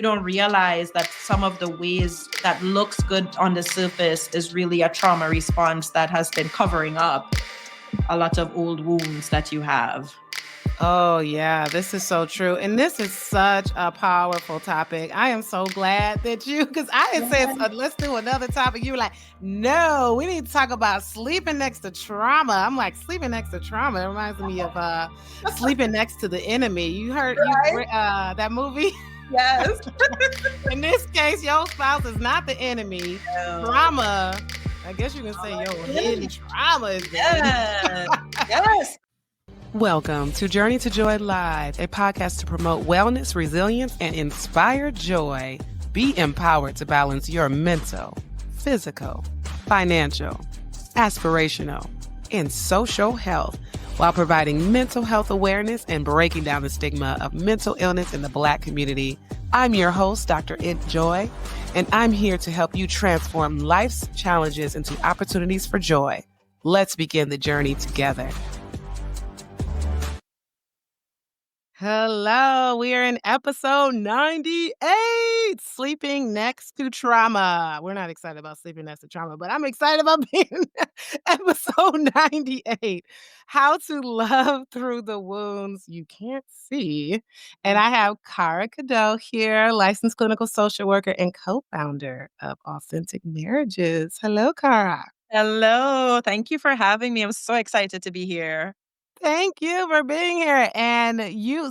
You don't realize that some of the ways that looks good on the surface is really a trauma response that has been covering up a lot of old wounds that you have. Oh, yeah, this is so true. And this is such a powerful topic. I am so glad that because I had said, let's do another topic. You were like, no, we need to talk about sleeping next to trauma. I'm like, sleeping next to trauma. It reminds me of sleeping next to the enemy. You heard that movie? Yes. In this case, your spouse is not the enemy. No. Trauma, I guess you can say your hidden trauma is the enemy. Yes. Welcome to Journey to Joy Live, a podcast to promote wellness, resilience, and inspire joy. Be empowered to balance your mental, physical, financial, aspirational, and social health while providing mental health awareness and breaking down the stigma of mental illness in the Black community. I'm your host, Dr. It Joy, and I'm here to help you transform life's challenges into opportunities for joy. Let's begin the journey together. Hello, we are in episode 98, Sleeping Next to Trauma. We're not excited about sleeping next to trauma, but I'm excited about being episode 98, How to Love Through the Wounds You Can't See. And I have Kaara Kiddoe here, licensed clinical social worker and co-founder of Authentic Marriages. Hello, Kaara. Hello. Thank you for having me. I'm so excited to be here. Thank you for being here. And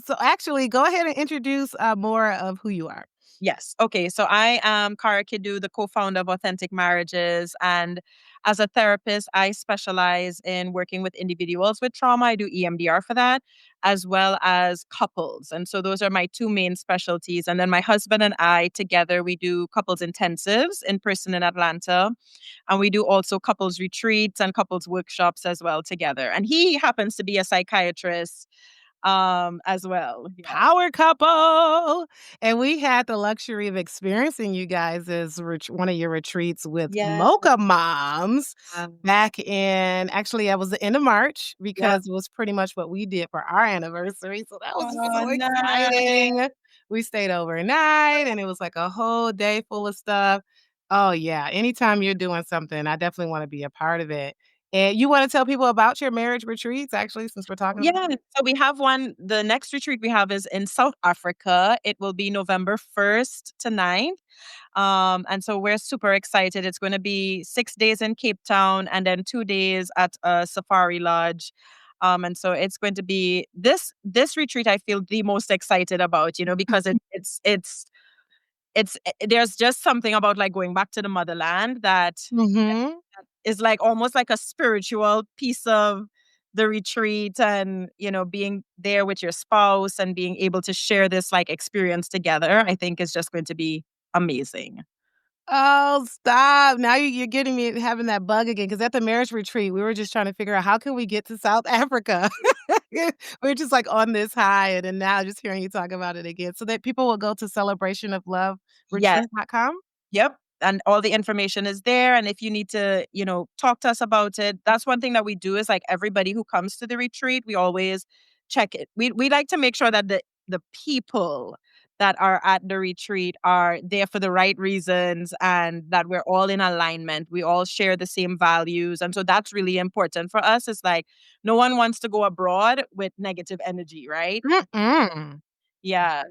so actually, go ahead and introduce more of who you are. Yes. Okay. So I am Kaara Kiddoe, the co-founder of Authentic Marriages. And as a therapist, I specialize in working with individuals with trauma. I do EMDR for that, as well as couples. And so those are my two main specialties. And then my husband and I together, we do couples intensives in person in Atlanta. And we do also couples retreats and couples workshops as well together. And he happens to be a psychiatrist as well. Yeah. Power couple. And we had the luxury of experiencing you guys as one of your retreats with Mocha Moms back in, actually, it was the end of March because it was pretty much what we did for our anniversary. So that was so exciting. Nice. We stayed overnight and it was like a whole day full of stuff. Oh, yeah. Anytime you're doing something, I definitely want to be a part of it. And you want to tell people about your marriage retreats, actually, since we're talking about it? So we have one. The next retreat we have is in South Africa. It will be November 1st to 9th. And so we're super excited. It's going to be 6 days in Cape Town and then 2 days at a safari lodge. And so it's going to be this retreat I feel the most excited about, because it's there's just something about like going back to the motherland that is like almost like a spiritual piece of the retreat, and being there with your spouse and being able to share this like experience together, I think is just going to be amazing. Oh, stop. Now you're getting me having that bug again, because at the marriage retreat, we were just trying to figure out how can we get to South Africa. We're just like on this high, and then now just hearing you talk about it again, so that people will go to celebrationofloveretreat.com. Yep. And all the information is there. And if you need to, talk to us about it, that's one thing that we do is like everybody who comes to the retreat, we always check it. We like to make sure that the people that are at the retreat are there for the right reasons and that we're all in alignment. We all share the same values. And so that's really important for us. It's like no one wants to go abroad with negative energy, right? Yeah.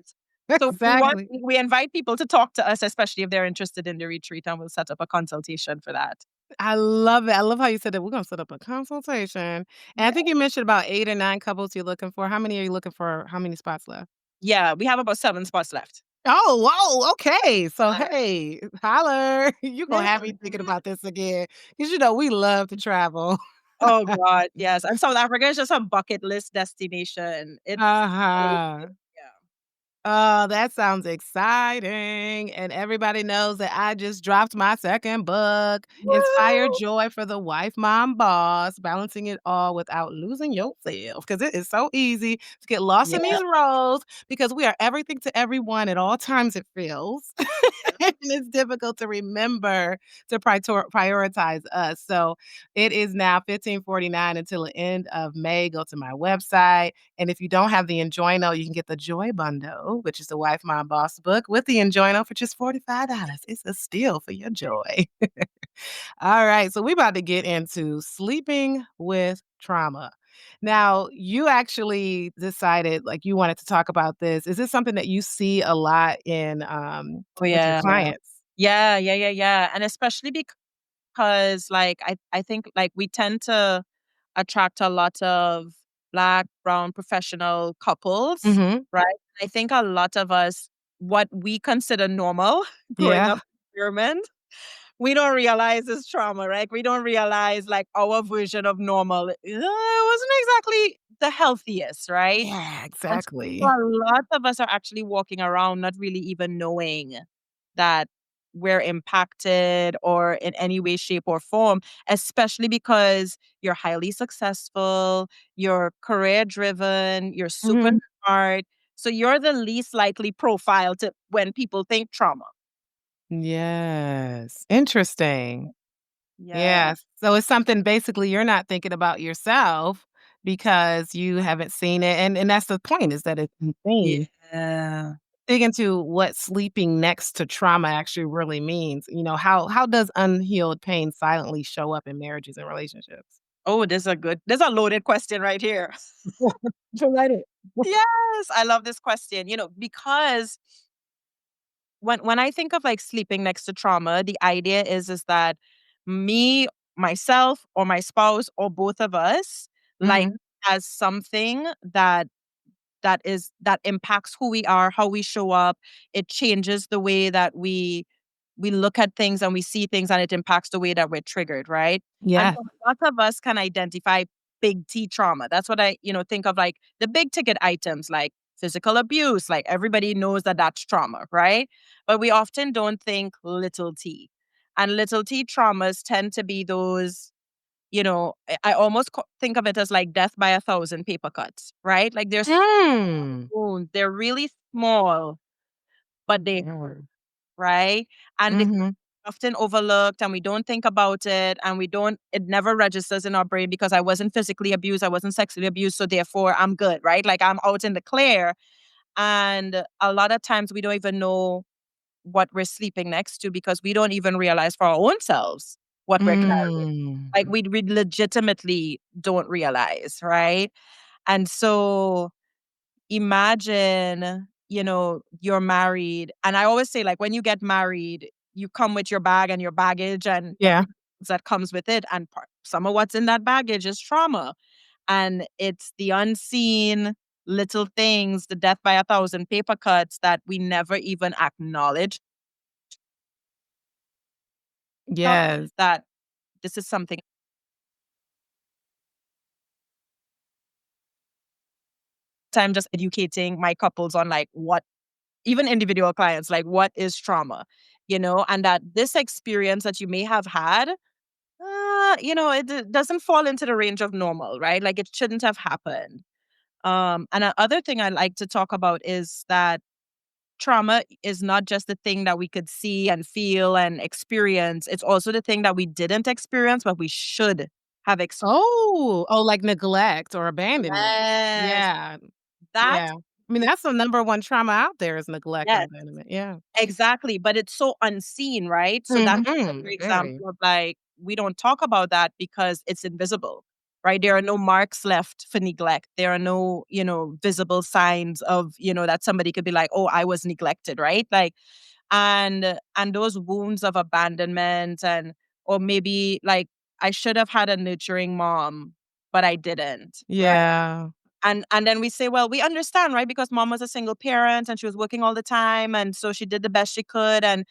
So exactly. we invite people to talk to us, especially if they're interested in the retreat, and we'll set up a consultation for that. I love it. I love how you said that we're going to set up a consultation. And I think you mentioned about 8 or 9 couples you're looking for. How many are you looking for? How many spots left? Yeah, we have about 7 spots left. Oh, whoa. Okay. So, hey, holler. You're going to have me thinking about this again. Because, we love to travel. Oh, God. Yes. And South Africa is just a bucket list destination. It's Oh, that sounds exciting. And everybody knows that I just dropped my second book, Inspire Joy for the Wife, Mom, Boss, Balancing It All Without Losing Yourself. Because it is so easy to get lost in these roles because we are everything to everyone at all times, it feels. And it's difficult to remember to prioritize us. So it is now $15.49 until the end of May. Go to my website. And if you don't have the Enjoy Note, you can get the Joy Bundle, Kaidoo, which is the Wife Mom Boss book, with the Enjoyno for just $45. It's a steal for your joy. All right, so we about to get into sleeping with trauma. Now, you actually decided, like, you wanted to talk about this. Is this something that you see a lot in, Oh, with your yeah. clients? Yeah, yeah, yeah, yeah, and especially because, like, I think, like, we tend to attract a lot of Black, brown professional couples, Mhm. right? I think a lot of us, what we consider normal growing Yeah. up in environment, we don't realize it's trauma, right? We don't realize, like, our version of normal, wasn't exactly the healthiest, right? Yeah, And so exactly. a lot of us are actually walking around not really even knowing that we're impacted or in any way, shape, or form, especially because you're highly successful, you're career driven, you're super Mhm. smart. So you're the least likely profile to when people think trauma. Yes. Interesting. Yeah. Yes. So it's something basically you're not thinking about yourself because you haven't seen it, and that's the point is that it's insane. Yeah. Dig into what sleeping next to trauma actually really means. How does unhealed pain silently show up in marriages and relationships? Oh, there's a loaded question right here. So let it. Yes, I love this question, because when I think of, like, sleeping next to trauma, the idea is that me, myself, or my spouse, or both of us, like, Mhm. as something that impacts who we are, how we show up. It changes the way that we look at things and we see things, and it impacts the way that we're triggered, right? And Yeah. so lots of us can identify big T trauma. That's what I, think of, like, the big ticket items like physical abuse. Like, everybody knows that that's trauma, right? But we often don't think little t. And little t traumas tend to be those, I almost think of it as like death by a thousand paper cuts, right? Like, there's Mm. wounds, they're really small, but they hurt, right? And Mhm. often overlooked, and we don't think about it, and it never registers in our brain because I wasn't physically abused, I wasn't sexually abused, so therefore I'm good, right? Like, I'm out in the clear. And a lot of times we don't even know what we're sleeping next to because we don't even realize for our own selves what we're carrying. Mm. Like, we legitimately don't realize, right? And so imagine, you're married. And I always say, like, when you get married, you come with your bag and your baggage and Yeah. everything that comes with it. And some of what's in that baggage is trauma. And it's the unseen little things, the death by a thousand paper cuts that we never even acknowledge Yes. that this is something I'm just educating my couples on, like, what, even individual clients, like, what is trauma, and that this experience that you may have had, it doesn't fall into the range of normal, right? Like, it shouldn't have happened. And another thing I like to talk about is that trauma is not just the thing that we could see and feel and experience. It's also the thing that we didn't experience, but we should have experienced. Oh, like neglect or abandonment. Yes, Yeah. that, Yeah. I mean, that's the number one trauma out there is neglect and yes. abandonment. Yeah. Exactly, but it's so unseen, right? So that's another Mhm. Very. example of, like, we don't talk about that because it's invisible, right? There are no marks left for neglect. There are no, visible signs of, that somebody could be like, "Oh, I was neglected," right? Like, and those wounds of abandonment, and or maybe, like, I should have had a nurturing mom, but I didn't, right? Yeah. And then we say, "Well, we understand, right? Because mom was a single parent and she was working all the time, and so she did the best she could." And,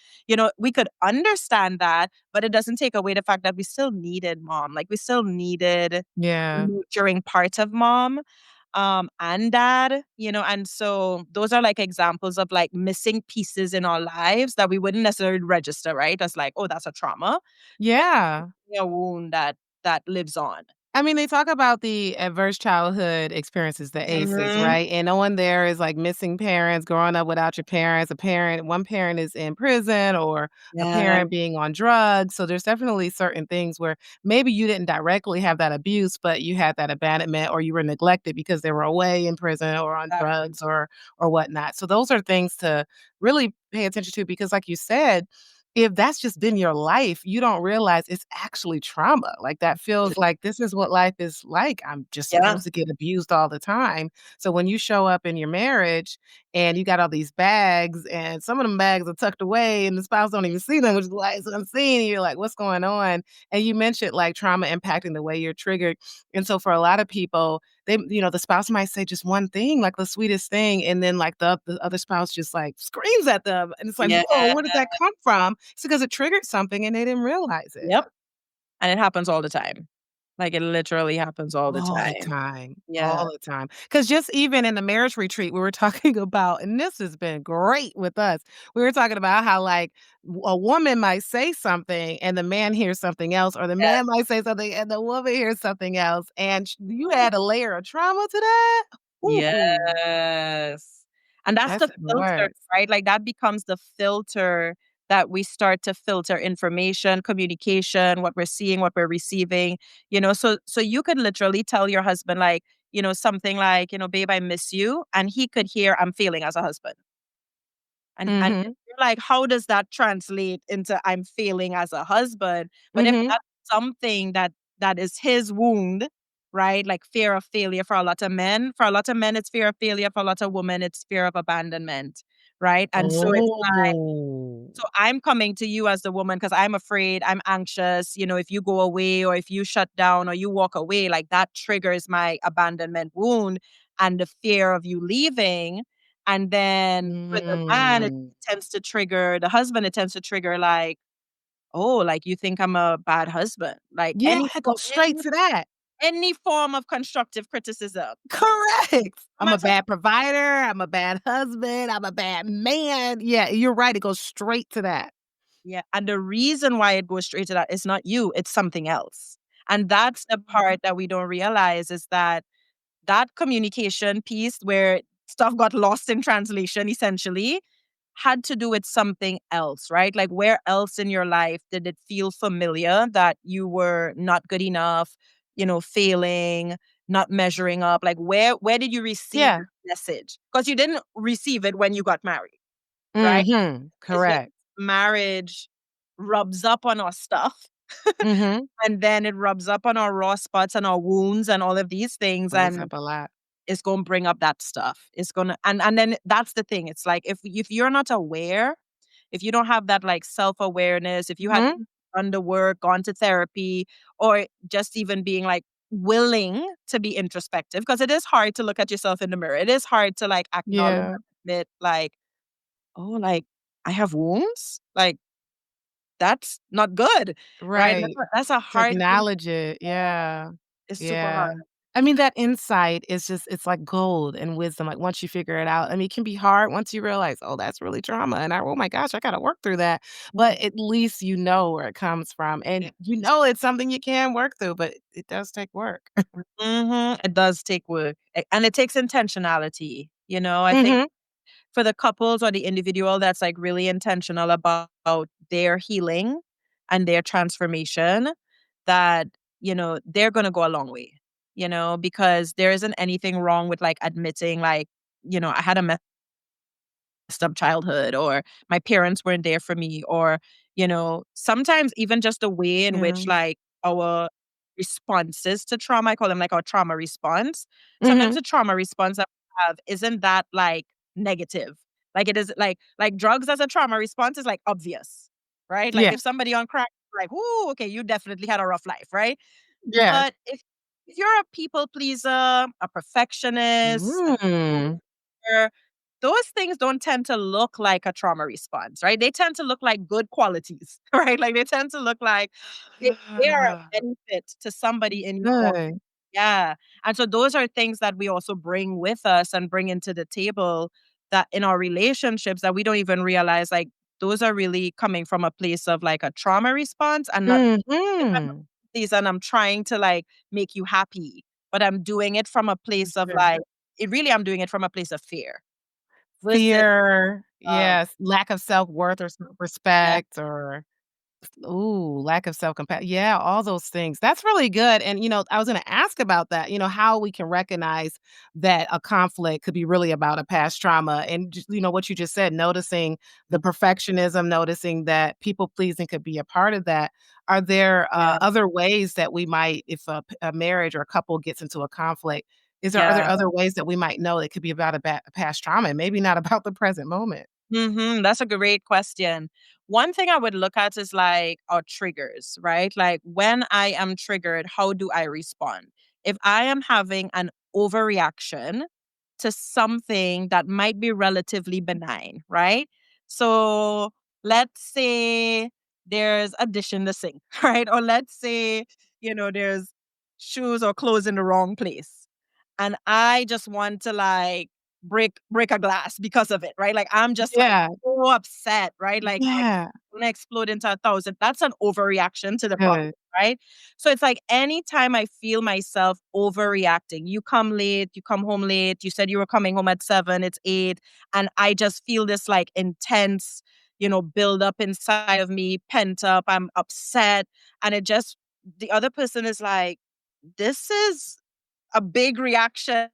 we could understand that, but it doesn't take away the fact that we still needed mom. Like, we still needed Yeah. nurturing part of mom, and dad, and so those are, like, examples of, like, missing pieces in our lives that we wouldn't necessarily register, right? As like, "Oh, that's a trauma." Yeah. A wound that lives on. I mean, they talk about the adverse childhood experiences, the ACEs, Mhm. right? And no one there is like missing parents, growing up without your parents, one parent is in prison or a Yeah, parent being on drugs. So there's definitely certain things where maybe you didn't directly have that abuse, but you had that abandonment or you were neglected because they were away in prison or on drugs or whatnot. So those are things to really pay attention to because like you said, if that's just been your life, you don't realize it's actually trauma. Like, that feels like this is what life is like. I'm just yeah, supposed to get abused all the time. So when you show up in your marriage and you got all these bags and some of them bags are tucked away and the spouse don't even see them, which is why it's unseen, and you're like, "What's going on?" And you mentioned, like, trauma impacting the way you're triggered. And so for a lot of people, the spouse might say just one thing, like the sweetest thing, and then, like, the other spouse just, like, screams at them, and it's like, yeah, "Whoa, where did that come from?" It's because it triggered something and they didn't realize it. yep, and it happens all the time. Like, it literally happens all the All the time. time, Yeah, all the time. Because just even in the marriage retreat, we were talking about and this has been great with us. We were talking about how, like, a woman might say something and the man hears something else, or the yeah. man might say something and the woman hears something else, and you add a layer of trauma to that? Ooh, Yes. And that's that's the even filter, worse. right? Like, that becomes the filter that we start to filter information, communication, what we're seeing, what we're receiving, so you could literally tell your husband, like, something like, "Babe, I miss you," and he could hear, "I'm failing as a husband." And Mhm, you're like, "How does that translate into I'm failing as a husband?" But if mhm. that's something that is his wound, right? Like fear of failure for a lot of men. For a lot of men, it's fear of failure. For a lot of women, it's fear of abandonment, right? And so it's Oh. so I'm coming to you as the woman because I'm afraid, I'm anxious, if you go away or if you shut down or you walk away, like that triggers my abandonment wound and the fear of you leaving. And then for the man, it Mm. tends to trigger the husband, it tends to trigger like, "Oh, like you think I'm a bad husband." Like Yeah, go straight to that. any form of constructive criticism. Correct. No I'm a matter. bad provider, I'm a bad husband, I'm a bad man. Yeah, you're right, it goes straight to that. Yeah, and the reason why it goes straight to that is not you, it's something else. And that's the part that we don't realize is that that communication piece where stuff got lost in translation essentially had to do with something else, right? Like where else in your life did it feel familiar that you were not good enough, failing, not measuring up? Like where did you receive Yeah. that message? Because you didn't receive it when you got married, right? Mhm. It's just Correct. marriage rubs up on our stuff, Mhm. and then it rubs up on our raw spots and our wounds and all of these things, Brings and up a lot. it's gonna bring up that stuff. It's gonna and then that's the thing. It's like if you're not aware, if you don't have that, like, self-awareness, if you hadn't Mhm. done the work, gone to therapy, or just even being, like, willing to be introspective, because it is hard to look at yourself in the mirror. It is hard to, like, acknowledge Yeah. and admit, like, "Oh, like, I have wounds?" Like, that's not good, right? Right. That's a To hard thing. acknowledge it. Yeah. It's super hard. Yeah. I mean, that insight is just it's like gold and wisdom, like, once you figure it out. I mean, it can be hard once you realize, "Oh, that's really trauma, and oh my gosh, I gotta work through that." But at least you know where it comes from, and you know it's something you can work through, but it does take work. Mhm. It does take work, and it takes intentionality, I think Mhm. for the couples or the individual that's, like, really intentional about their healing and their transformation, that, they're gonna go a long way, because there isn't anything wrong with, like, admitting, like, "I had a messed up childhood," or "My parents weren't there for me," or, sometimes even just the way in Yeah. which, like, our responses to trauma, I call them, like, our trauma response. Sometimes Mhm. the trauma response that we have isn't that, like, negative. Like, it is like drugs as a trauma response is, like, obvious, right? Like, Yeah. if somebody on crack, like, "Ooh, okay, you definitely had a rough life," right? Yes. But if you're a people pleaser, a perfectionist, Mm. where those things don't tend to look like a trauma response, right? They tend to look like good qualities, right? Like, they tend to look like they are a benefit to somebody in your life. Good. Yeah, and so those are things that we also bring with us and bring into the table that in our relationships that we don't even realize, like, those are really coming from a place of, like, a trauma response and not Mhm. please and I'm trying to like make you happy, but I'm doing it from a place of Sure. like, I'm doing it from a place of fear versus, Fear, um, yes, lack of self-worth or yeah, self-respect or ooh, lack of self-compassion. Yeah, all those things. That's really good, and, I was gonna ask about that, how we can recognize that a conflict could be really about a past trauma, and just what you just said, noticing the perfectionism, noticing that people-pleasing could be a part of that. Are there, yeah, other ways that we might if a marriage or a couple gets into a conflict, are there yeah. other ways that we might know it could be about a past trauma and maybe not about the present moment? That's a great question. One thing I would look at is like our triggers, right? Like when I am triggered, how do I respond? If I am having an overreaction to something that might be relatively benign, right? So let's say there's a dish in the sink, right? Or let's say, there's shoes or clothes in the wrong place. And I just want to like break a glass because of it, right? Like I'm just like Yeah, so upset, right? Like I'm yeah, gonna explode into 1,000. That's an overreaction to the problem, good. right? So it's like anytime I feel myself overreacting, you come late, you come home late, you said you were coming home at 7, it's 8, and I just feel this like intense, build up inside of me, pent up, I'm upset, and it just the other person is like, this is a big reaction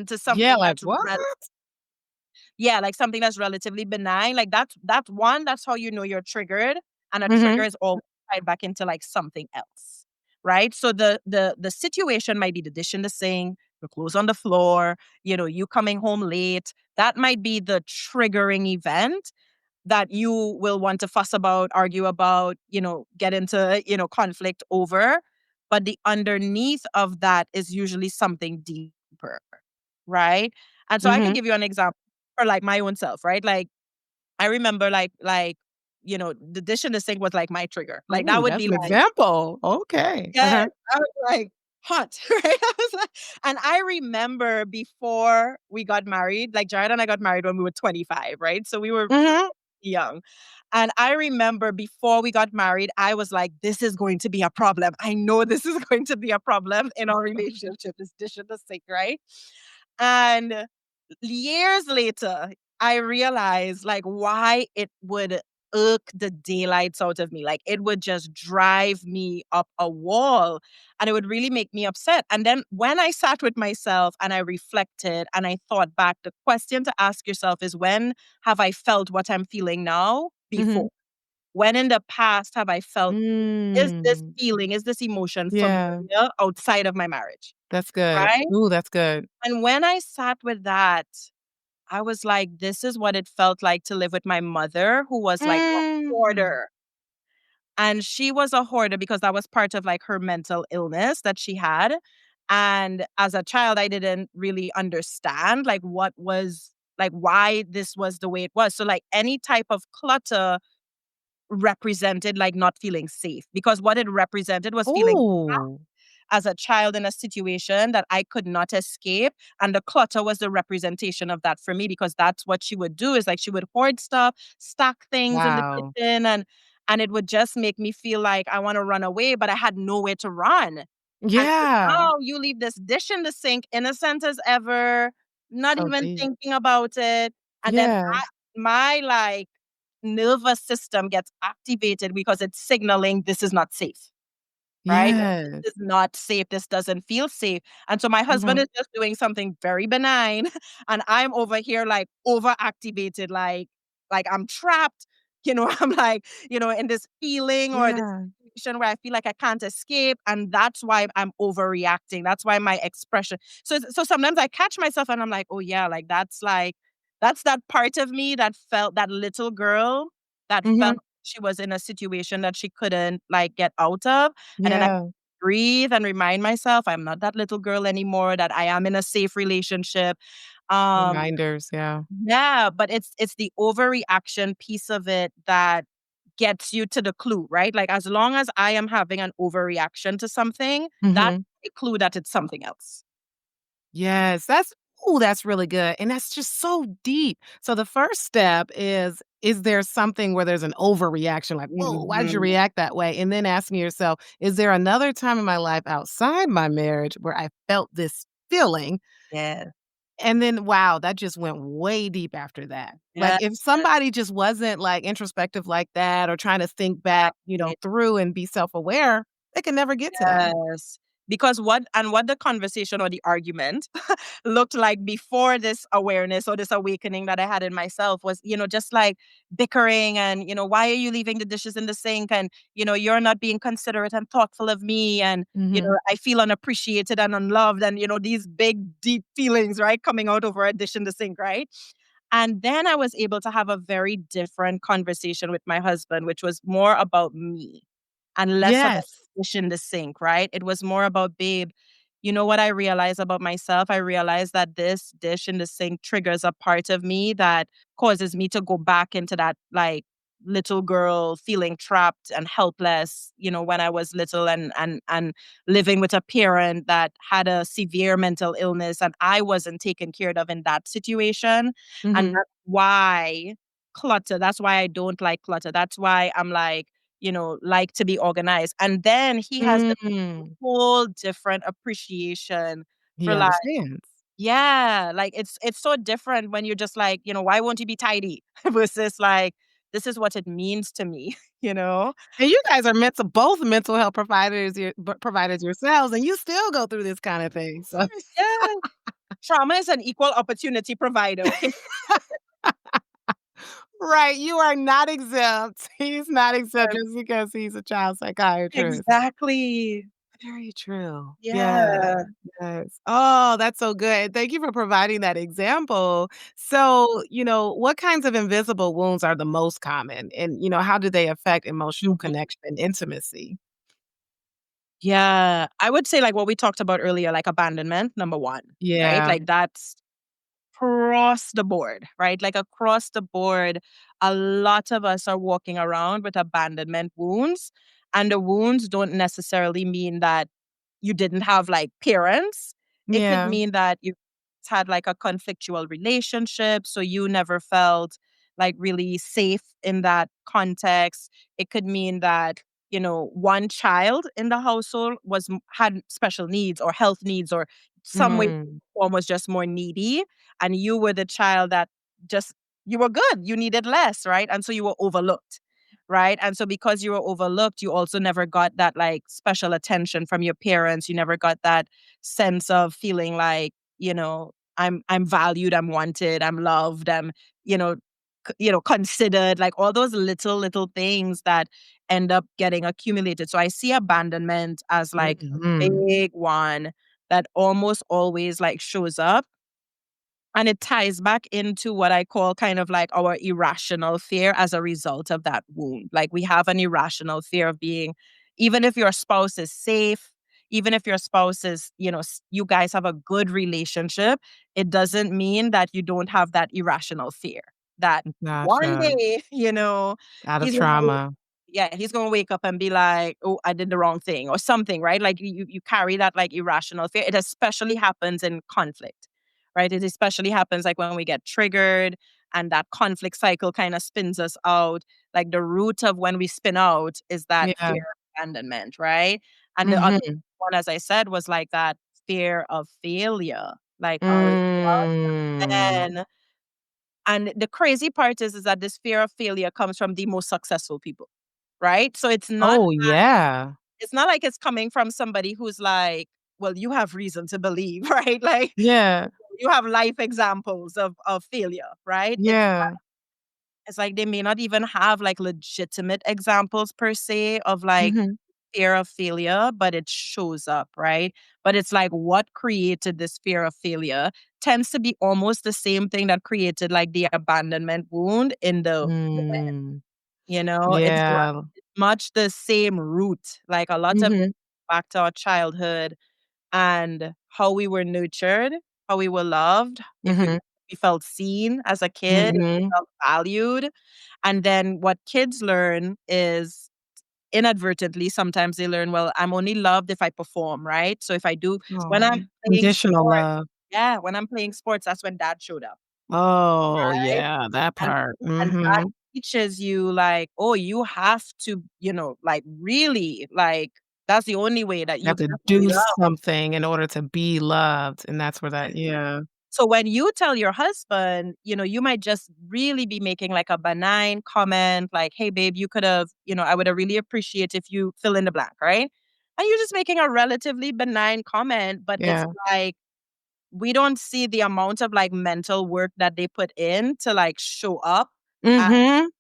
to Yeah, something like, that's "What?" yeah, like something that's relatively benign. Like that's one, that's how you know you're triggered. And a trigger Mhm, is all tied back into like something else. Right. So the situation might be the dish in the sink, the clothes on the floor, you coming home late. That might be the triggering event that you will want to fuss about, argue about, get into, conflict over. But the underneath of that is usually something deeper. Right. And so I could mhm. give you an example for like my own self, right? Like I remember the dish in the sink was like my trigger. Like that Ooh, would that's be an like, example. Okay. yes, Uh-huh. I was like, hot, right? I was like, and I remember before we got married, like Jared and I got married when we were 25, right? So we were Mhm. young. And I remember before we got married, I was like, this is going to be a problem. I know this is going to be a problem in our relationship, this dish in the sink, right? And years later, I realized like why it would irk the daylights out of me. Like it would just drive me up a wall and it would really make me upset. And then when I sat with myself and I reflected and I thought back, the question to ask yourself is when have I felt what I'm feeling now Mhm. before? When in the past have I felt is this Mm. feeling, is this emotion Yeah, familiar outside of my marriage? that's good. Right? Ooh, that's good. And when I sat with that, I was like, this is what it felt like to live with my mother, who was like a Mm. hoarder. And she was a hoarder because that was part of like her mental illness that she had. And as a child, I didn't really understand like what was like why this was the way it was. So like any type of clutter represented like not feeling safe because what it represented was feeling Ooh. as a child in a situation that I could not escape. And the clutter was the representation of that for me because that's what she would do is like she would hoard stuff, stack things in the Wow. kitchen and it would just make me feel like I want to run away, but I had nowhere to run. And so Yeah. now you leave this dish in the sink, innocent as ever, not So even deep. thinking about it. And then Yeah. my like nervous system gets activated because it's signaling this is not safe. Right? Like, Yes. this is not safe, this doesn't feel safe, and so my husband Mhm. is just doing something very benign, and I'm over here, like, overactivated, like I'm trapped, I'm like, in this feeling or this Yeah. situation where I feel like I can't escape, and that's why I'm overreacting, that's why my expression so sometimes I catch myself and I'm like, "Oh, yeah, that's that part of me that felt that little girl that felt Mhm. she was in a situation that she couldn't, like, get out of, and then I Yeah. breathe and remind myself I'm not that little girl anymore, that I am in a safe relationship. Um, Reminders, yeah. yeah, but it's the overreaction piece of it that gets you to the clue, right? Like, as long as I am having an overreaction to something, that's Mhm. a clue that it's something else. Yes, that's ooh, that's really good, and that's just so deep. So the first step is is there something where there's an overreaction, like, "Whoa, why did you Mhm. react that way?" And then asking yourself, "Is there another time in my life outside my marriage where I felt this feeling?" Yeah. And then, wow, that just went way deep after that. Like, Yes, if yes. somebody just wasn't, like, introspective like that or trying to think back, Right. through and be self-aware, they could never get to that. Yes. Because what the conversation or the argument looked like before this awareness or this awakening that I had in myself was, just like bickering and, why are you leaving the dishes in the sink? And, you're not being considerate and thoughtful of me. And, Mhm. I feel unappreciated and unloved and, these big, deep feelings, right? Coming out over a dish in the sink, right? And then I was able to have a very different conversation with my husband, which was more about me and less about Yes. dish in the sink, right? It was more about, babe, you know what I realized about myself? I realized that this dish in the sink triggers a part of me that causes me to go back into that like little girl feeling trapped and helpless, when I was little and living with a parent that had a severe mental illness and I wasn't taken care of in that situation. And Mhm. that's why that's why I don't like clutter. That's why I'm like to be organized. And then he has the Mm. whole different appreciation He for like, understands. yeah, like it's so different when you're just like, why won't you be tidy? Versus like, this is what it means to me, you know? And you guys are both mental health providers yourselves, and you still go through this kinda thing, so Course, yeah. Trauma is an equal opportunity provider, okay? Right, you are not exempt. He's not exempt just because he's a child psychiatrist. Exactly. Very true. Yeah, Yeah. yes. Oh, that's so good. Thank you for providing that example. So, what kinds of invisible wounds are the most common? And, how do they affect emotional Mhm. connection and intimacy? Yeah. I would say like what we talked about earlier, like abandonment, number one, right? Yeah. Like that's across the board, right? Like across the board, a lot of us are walking around with abandonment wounds. And the wounds don't necessarily mean that you didn't have like parents. It could Yeah. mean that you had like a conflictual relationship. So you never felt like really safe in that context. It could mean that, one child in the household had special needs or health needs or some way Mm. form was just more needy and you were the child that just you were good, you needed less, right? And so you were overlooked, right? And so because you were overlooked, you also never got that like special attention from your parents. You never got that sense of feeling like, I'm valued, I'm wanted, I'm loved, I'm, you know, considered, like all those little things that end up getting accumulated. So I see abandonment as like a Mhm. big one that almost always like shows up and it ties back into what I call kind of like our irrational fear as a result of that wound. Like we have an irrational fear of being, even if your spouse is safe, even if your spouse is, you guys have a good relationship, it doesn't mean that you don't have that irrational fear that one Gotcha. day, Out of he's gonna trauma. yeah, he's gonna wake up and be like, "Oh, I did the wrong thing," or something, right? Like you carry that like irrational fear. It especially happens in conflict, right? It especially happens like when we get triggered and that conflict cycle kind of spins us out. Like the root of when we spin out is that Yeah. fear of abandonment, right? And the other Mhm. one, as I said, was like that fear of failure. Like, oh, Mm. then and the crazy part is that this fear of failure comes from the most successful people, right? So Oh, yeah. it's not like it's coming from somebody who's like, well, you have reason to believe, right? Like Yeah. you have life examples of failure, right? Yeah. It's like they may not even have like legitimate examples per se of like Mhm. fear of failure, but it shows up, right? But it's like what created this fear of failure tends to be almost the same thing that created like the abandonment wound in the woman, Mm. It's Yeah. much the same root. Like a lot of Mhm. back to our childhood and how we were nurtured, how we were loved, if Mhm. we felt seen as a kid, if we Mhm. felt valued. And then what kids learn is inadvertently, sometimes they learn, well, I'm only loved if I perform, right? So if I do when Oh, I'm playing conditional sports, love. yeah, when I'm playing sports, that's when dad showed up, Oh, right? yeah, that And part. and that Mhm. teaches you like, oh, you have to, like really like that's the only way that You you have to can do love. something in order to be loved, and that's where that yeah. So when you tell your husband, you might just really be making like a benign comment, like, hey, babe, you could have, I would have really appreciate if you fill in the blank, right? And you're just making a relatively benign comment, but it's Yeah. like we don't see the amount of like mental work that they put in to like show up at, Mhm.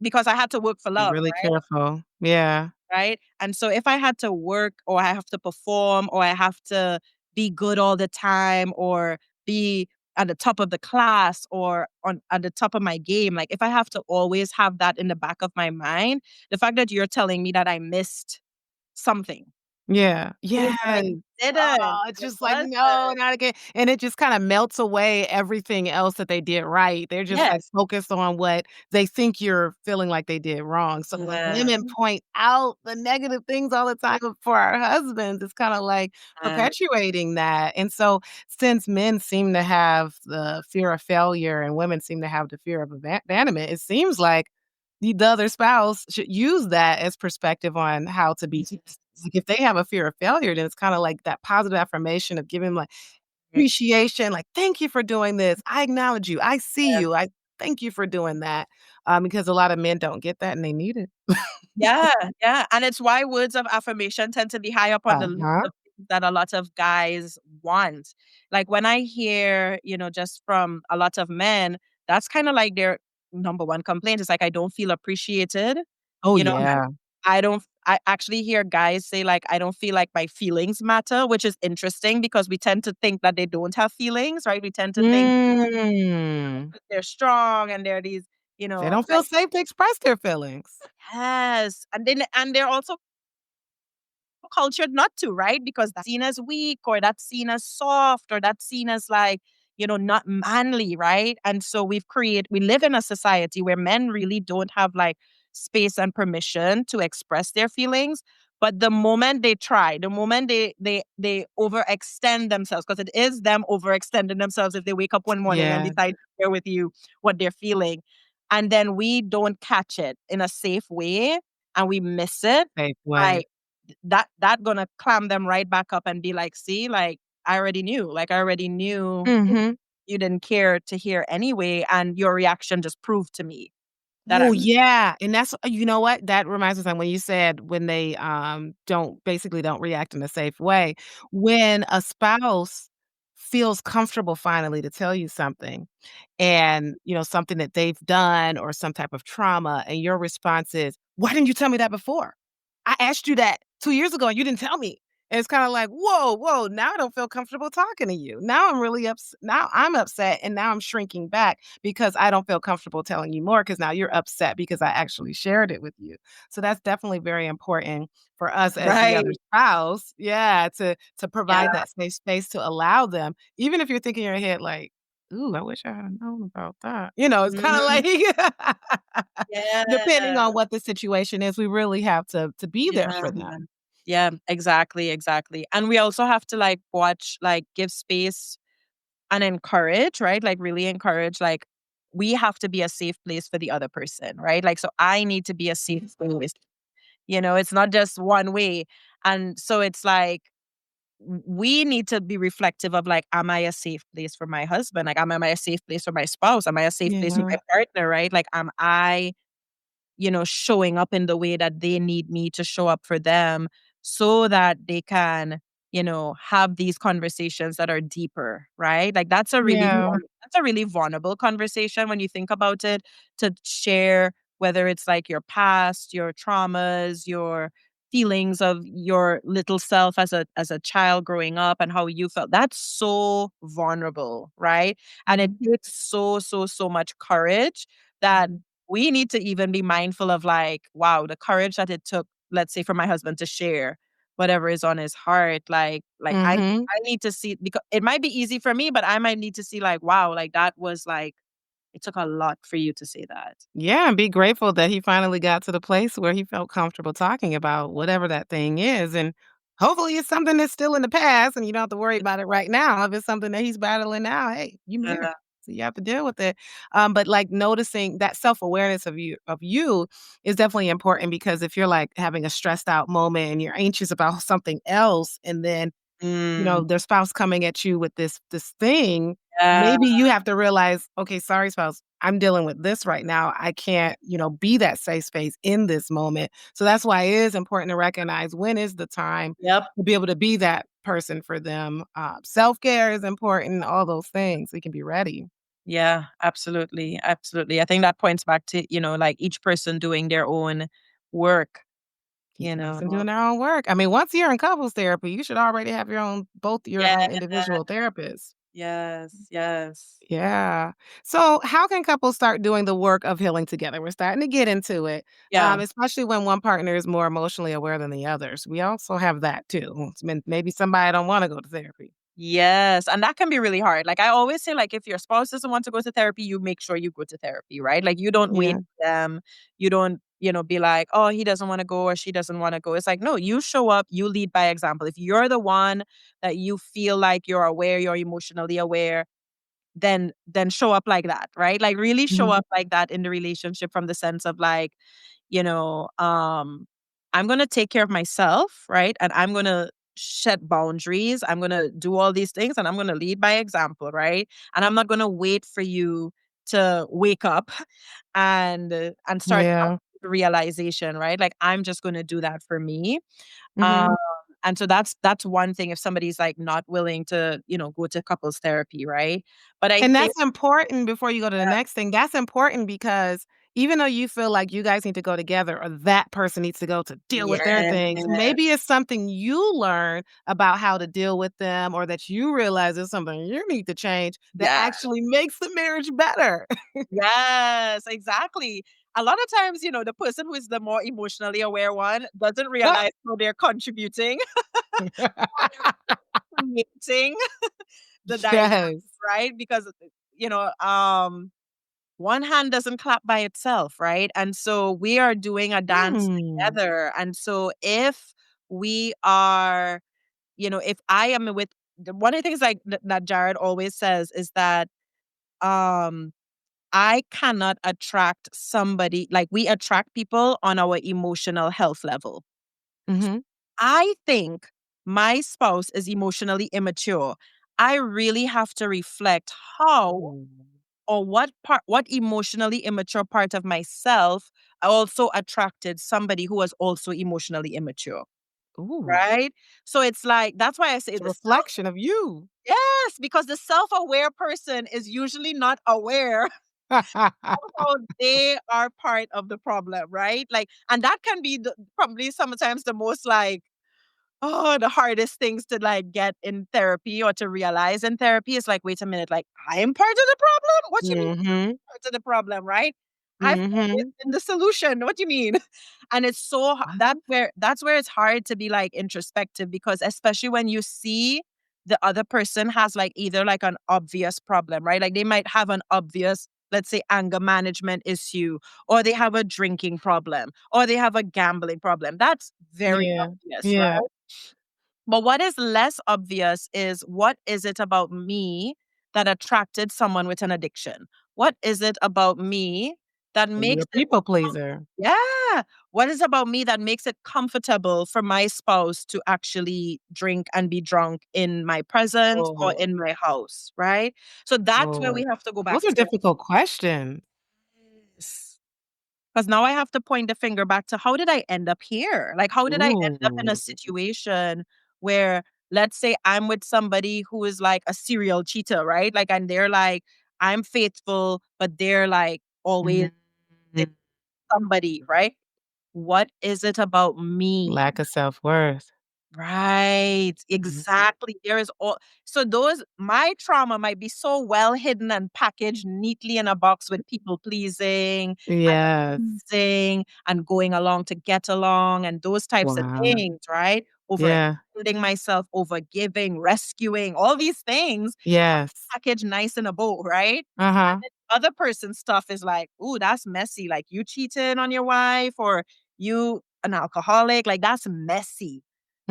because I had to work for Be love, really right? careful. Yeah. Right? And so if I had to work or I have to perform or I have to be good all the time or be at the top of the class or on at the top of my game, like if I have to always have that in the back of my mind, the fact that you're telling me that I missed something Yeah. means that I Yes. didn't. Oh, it's It just like, wasn't. "No, not again." And it just kinda melts away everything else that they did right. They're just, like, Yes. focused on what they think you're feeling like they did wrong. So when Yeah. women point out the negative things all the time for our husbands, it's kinda like Yeah. perpetuating that. And so since men seem to have the fear of failure and women seem to have the fear of abandonment, it seems like the other spouse should use that as perspective on how to be like, if they have a fear of failure, then it's kinda like that positive affirmation of giving, like, appreciation, like, "Thank you for doing this. I acknowledge you. I see you. I thank you for doing that." Because a lot of men don't get that and they need it. Yeah, yeah, and it's why words of affirmation tend to be high up on the list Uh-huh. of things that a lot of guys want. Like, when I hear, just from a lot of men, that's kinda like their number one complaint. It's like, "I don't feel appreciated." Oh, Like, yeah. I actually hear guys say, like, "I don't feel like my feelings matter," which is interesting because we tend to think that they don't have feelings, right? We tend to think Mm. that they're strong and they're these, They don't feel like safe to express their feelings. yes, and they're also cultured not to, right? Because that's seen as weak or that's seen as soft or that's seen as like, not manly, right? And so we live in a society where men really don't have like space and permission to express their feelings. But the moment they try, the moment they overextend themselves, because it is them overextending themselves if they wake up one morning and Yeah, decide to share with you what they're feeling. And then we don't catch it in a safe way and we miss it. safe way. Like that gonna clam them right back up and be like, "See, like, I already knew. Like, I already knew Mhm. you didn't care to hear anyway, and your reaction just proved to me that Oh, I'm." yeah, and that's you know what? That reminds me of something when you said when they, don't react in a safe way. When a spouse feels comfortable finally to tell you something and, something that they've done or some type of trauma, and your response is, "Why didn't you tell me that before? I asked you that 2 years ago and you didn't tell me." And it's kinda like, "Whoa, whoa, now I don't feel comfortable talking to you. Now I'm really now I'm upset and now I'm shrinking back because I don't feel comfortable telling you more because now you're upset because I actually shared it with you." So that's definitely very important for us as the other Right. spouse, yeah, to provide Yeah. that safe space to allow them, even if you're thinking in your head like, "Ooh, I wish I had known about that." It's kinda Mhm. like depending Yeah. on what the situation is, we really have to be there Yeah. for them. Yeah, exactly, exactly. And we also have to, like, give space and encourage, right? Like, really encourage, like, we have to be a safe place for the other person, right? Like, so I need to be a safe space. It's not just one way. And so it's like we need to be reflective of like, am I a safe place for my husband? Like, am I a safe place for my spouse? Am I a safe place for Yeah. my partner? Right? Like, am I showing up in the way that they need me to show up for them so that they can, have these conversations that are deeper, right? Like Yeah. that's a really vulnerable conversation when you think about it to share whether it's like your past, your traumas, your feelings of your little self as a child growing up and how you felt. That's so vulnerable, right? And it takes so much courage that we need to even be mindful of like, wow, the courage that it took, let's say for my husband to share whatever is on his heart. Like Mhm. I need to see because it might be easy for me, but I might need to see like, wow, like that was like it took a lot for you to say that. Yeah, and be grateful that he finally got to the place where he felt comfortable talking about whatever that thing is, and hopefully it's something that's still in the past and you don't have to worry about it right now. If it's something that he's battling now, hey, you married. Yeah. So you have to deal with it. But like noticing that self-awareness of you is definitely important because if you're like having a stressed out moment and you're anxious about something else and then Mm, their spouse coming at you with this thing, yeah, maybe you have to realize, "Okay, sorry, spouse, I'm dealing with this right now. I can't, be that safe space in this moment." So that's why it is important to recognize when is the time yep. to be able to be that person for them. Self-care is important, all those things. We can be ready. Yeah, absolutely, absolutely. I think that points back to, like each person doing their own work, Each you know? person doing their own work. I mean, once you're in couples therapy, you should already have both your Yeah, own individual therapists. yes, yes. Yeah. So, how can couples start doing the work of healing together? We're starting to get into it, Yeah. especially when one partner is more emotionally aware than the others. We also have that too. Maybe somebody don't want to go to therapy. Yes, and that can be really hard. Like I always say, like if your spouse doesn't want to go to therapy, you make sure you go to therapy, right? Like you don't wait Yeah. for them. You don't, be like, oh, he doesn't want to go or she doesn't want to go. It's like, no, you show up, you lead by example. If you're the one that you feel like you're aware, you're emotionally aware, then show up like that, right? Like really show Mhm. up like that in the relationship from the sense of like, you know, um, I'm gonna take care of myself, right? And I'm gonna set boundaries. I'm gonna do all these things and I'm gonna lead by example, right? And I'm not gonna wait for you to wake up and start coming Yeah. to the realization, right? Like I'm just gonna do that for me. Um, Mhm. and so that's one thing if somebody's like not willing to, go to couples therapy, right? But I And think that's important before you go to the next thing. That's important because even though you feel like you guys need to go together or that person needs to go to deal with their yeah. things, maybe it's something you learn about how to deal with them or that you realize is something you need to change that Yeah. actually makes the marriage better. Yes, exactly. A lot of times, the person who is the more emotionally aware one doesn't realize how they're contributing or they're creating the dynamic, Yes. right? Because, you know, um, one hand doesn't clap by itself, right? And so we are doing a dance Hmm. together. And so if we are, if I am with one of the things like that Jared always says is that um I cannot attract somebody like we attract people on our emotional health level. Mhm. I think my spouse is emotionally immature. I really have to reflect how Ooh. or what emotionally immature part of myself also attracted somebody who was also emotionally immature, Ooh. right? So it's like that's why I say It's a the self reflection of you. yes, because the self-aware person is usually not aware how they are part of the problem, right? Like, and that can be probably sometimes the most like, oh, the hardest things to like get in therapy or to realize in therapy is like, wait a minute, like I am part of the problem? What you mean Mhm. part of the problem, right? I've always Mhm. been the solution. What do you mean? And it's so that's where it's hard to be like introspective because especially when you see the other person has like either like an obvious problem, right? Like they might have an obvious, let's say, anger management issue, or they have a drinking problem, or they have a gambling problem. That's very Yeah. obvious, Yeah. right? But what is less obvious is what is it about me that attracted someone with an addiction? What is it about me that Maybe you're makes a it people pleaser. yeah. What is about me that makes it comfortable for my spouse to actually drink and be drunk in my presence or Oh, in my house, right? So that's where oh. we have to go back Those are to. difficult questions. Yes. 'Cause now I have to point the finger back to how did I end up here? Like, how did I end up in a Ooh. situation where, let's say, I'm with somebody who is like a serial cheater, right? Like, and they're like, I'm faithful, but they're like always Mhm. with somebody, right? What is it about me? Lack of self-worth. Right, Mhm. exactly. There is all so those my trauma might be so well hidden and packaged neatly in a box with people pleasing Yes. and going along to get along and those types of Wow. things, right? Yeah. Overextending myself, over giving, rescuing, all these things Yes. packaged nice in a bow, right? And Uh-huh. then other person's stuff is like, "Ooh, that's messy." Like you cheating on your wife or you an alcoholic, like that's messy,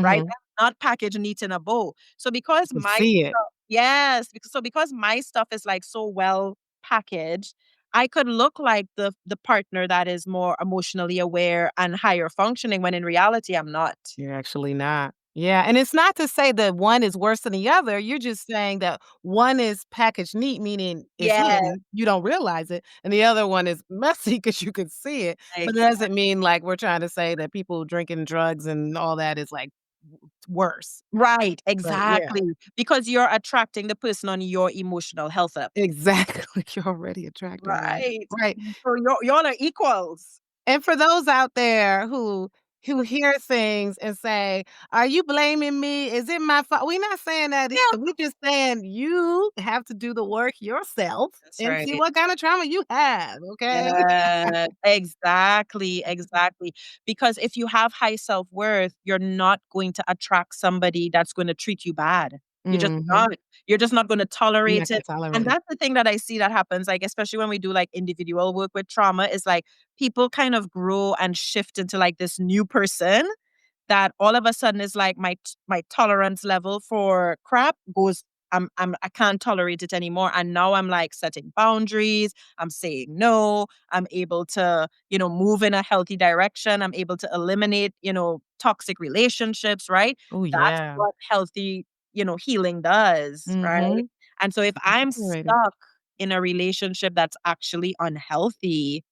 right? Mhm. That's not packaged neat in a bow. So because You can my see it. Yes, because my stuff is, like, so well packaged, I could look like the partner that is more emotionally aware and higher functioning when in reality I'm not. You're actually not. Yeah, and it's not to say that one is worse than the other, you're just saying that one is packaged neat, meaning it's Yes, hidden, you don't realize it, and the other one is messy because you can see it, but it exactly. doesn't mean, like, we're trying to say that people drinking drugs and all that is, like, worse. Right, But yeah, exactly, because you're attracting the person on your emotional health level. exactly, you're already attracting that. Right. Right. So y'all are equals. And for those out there who hear things and say, "Are you blaming me? Is it my fault?" We're not saying that Yeah. either. We're just saying you have to do the work yourself That's and see right. what kind of trauma you have, okay? Yeah, exactly, exactly. Because if you have high self-worth, you're not going to attract somebody that's gonna treat you bad. You're just Mhm. not. You're just not gonna You're not tolerate gonna it. And tolerate it. that's the thing that I see that happens, like, especially when we do, like, individual work with trauma, is like people kind of grow and shift into, like, this new person that all of a sudden is like my tolerance level for crap goes I can't tolerate it anymore. And now I'm like setting boundaries. I'm saying no. I'm able to, move in a healthy direction. I'm able to eliminate, toxic relationships, right? Oh, That's yeah. what healthy, healing does, right? Mhm. And so if I'm Tolerated. stuck in a relationship that's actually unhealthy,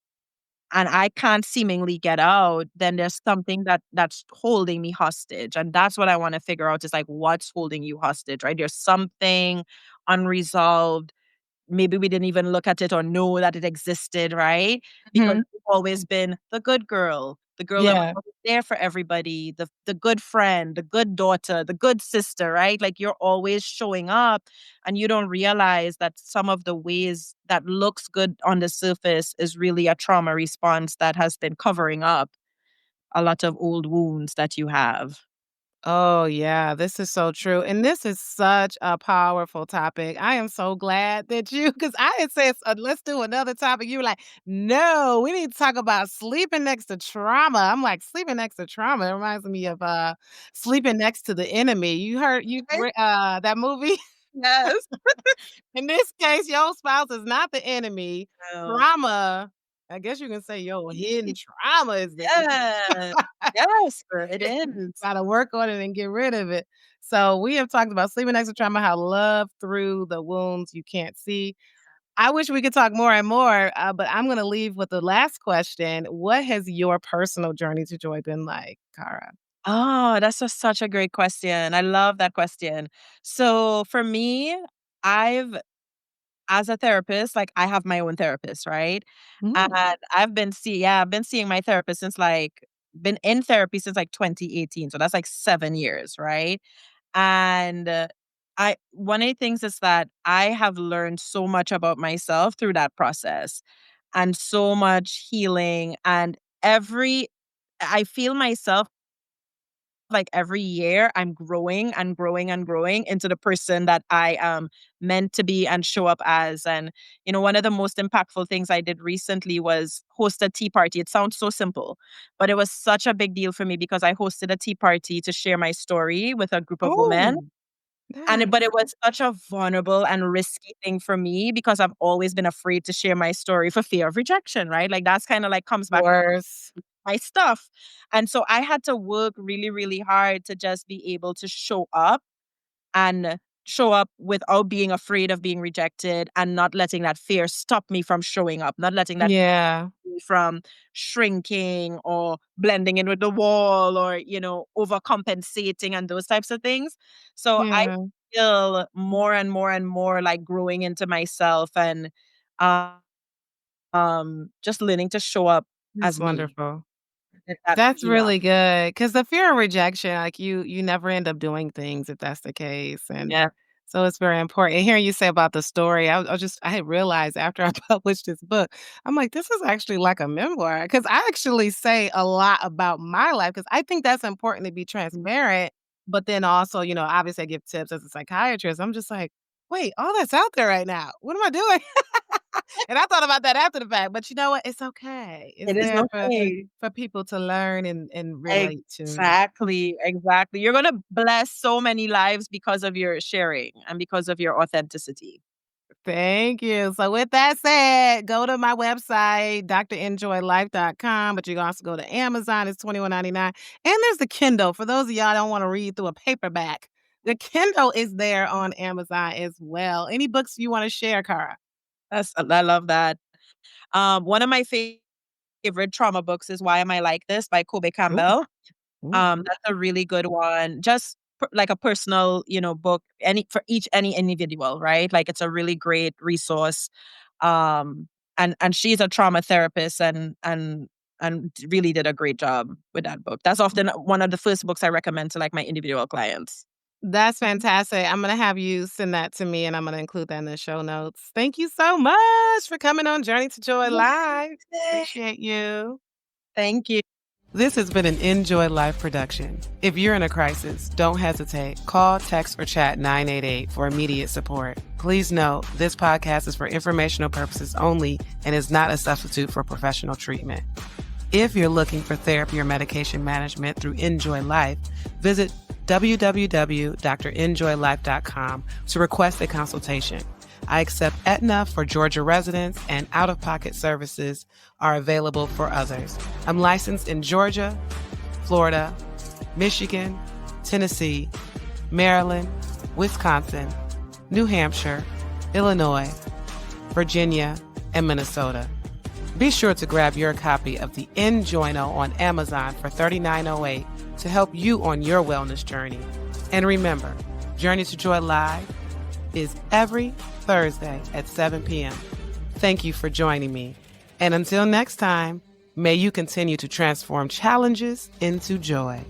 and I can't seemingly get out, then there's something that's holding me hostage, and that's what I wanna figure out is, like, what's holding you hostage, right? There's something unresolved. Maybe we didn't even look at it or know that it existed, right? Because Mhm. you've always been the girl that was Yeah. always there for everybody, the good friend, the good daughter, the good sister, right? Like, you're always showing up, and you don't realize that some of the ways that looks good on the surface is really a trauma response that has been covering up a lot of old wounds that you have. Oh, yeah, this is so true, and this is such a powerful topic. I am so glad that you because I had said, "Let's do another topic." You were like, "No, we need to talk about sleeping next to trauma." I'm like, "Sleeping next to trauma?" It reminds me of, Sleeping Next to the Enemy. You Right? that movie? Yes. In this case, your spouse is not the enemy. No. Trauma, I guess you can say your hidden trauma is the enemy. Yeah. Yes, it is. Gotta work on it and get rid of it. So we have talked about sleeping next to trauma, how love through the wounds you can't see. I wish we could talk more and more, but I'm gonna leave with the last question. What has your personal journey to joy been like, Cara? Oh, that's such a great question. I love that question. So for me, I've as a therapist, like I have my own therapist, right? Mm. And I've been seeing my therapist since been in therapy since like 2018. So that's like 7 years, right? And I one of the things is that I have learned so much about myself through that process and so much healing and every I feel myself like every year I'm growing and growing and growing into the person that I am meant to be and show up as. And, one of the most impactful things I did recently was host a tea party. It sounds so simple, but it was such a big deal for me because I hosted a tea party to share my story with a group of women. Oh, But nice. it was such a vulnerable and risky thing for me because I've always been afraid to share my story for fear of rejection, right? Like that's kind of like comes back Worse. my stuff. And so I had to work really, really hard to just be able to show up and show up without being afraid of being rejected and not letting that fear stop me from showing up, not letting that Yeah. me from shrinking or blending in with the wall or, overcompensating and those types of things. So I Yeah. feel more and more and more like growing into myself and um just learning to show up That's as me. wonderful. If that That's yeah. really good because the fear of rejection, like, you never end up doing things if that's the case, and Yeah. so it's very important. And hearing you say about the story, I had realized after I published this book, I'm like, "This is actually like a memoir because I actually say a lot about my life because I think that's important to be transparent, but then also, obviously I give tips as a psychiatrist. I'm just like, "Wait, all that's out there right now. What am I doing?" And I thought about that after the fact, but you know what? It's okay. It's It is there okay. for people to learn and relate to. Exactly, exactly. You're gonna bless so many lives because of your sharing and because of your authenticity. Thank you. So with that said, go to my website, drenjoylife.com, but you can also go to Amazon. It's $21.99. And there's the Kindle. For those of y'all that don't want to read through a paperback, the Kindle is there on Amazon as well. Any books you want to share, Kaara? I love that. One of my favorite trauma books is Why Am I Like This by Kobe Ooh, Campbell. ooh. That's a really good one. Just like a personal, book any individual, right? Like it's a really great resource. Um, and she's a trauma therapist and really did a great job with that book. That's often one of the first books I recommend to like my individual clients. That's fantastic. I'm going to have you send that to me and I'm going to include that in the show notes. Thank you so much for coming on Journey to Joy Live. Appreciate you. Thank you. This has been an Enjoy Life production. If you're in a crisis, don't hesitate. Call, text, or chat 988 for immediate support. Please note, this podcast is for informational purposes only and is not a substitute for professional treatment. If you're looking for therapy or medication management through Enjoy Life, visit www.drenjoylife.com to request a consultation. I accept Aetna for Georgia residents, and out-of-pocket services are available for others. I'm licensed in Georgia, Florida, Michigan, Tennessee, Maryland, Wisconsin, New Hampshire, Illinois, Virginia, and Minnesota. Be sure to grab your copy of the Enjoyno on Amazon for $39.08 to help you on your wellness journey. And remember, Journey to Joy Live is every Thursday at 7 p.m. Thank you for joining me. And until next time, may you continue to transform challenges into joy.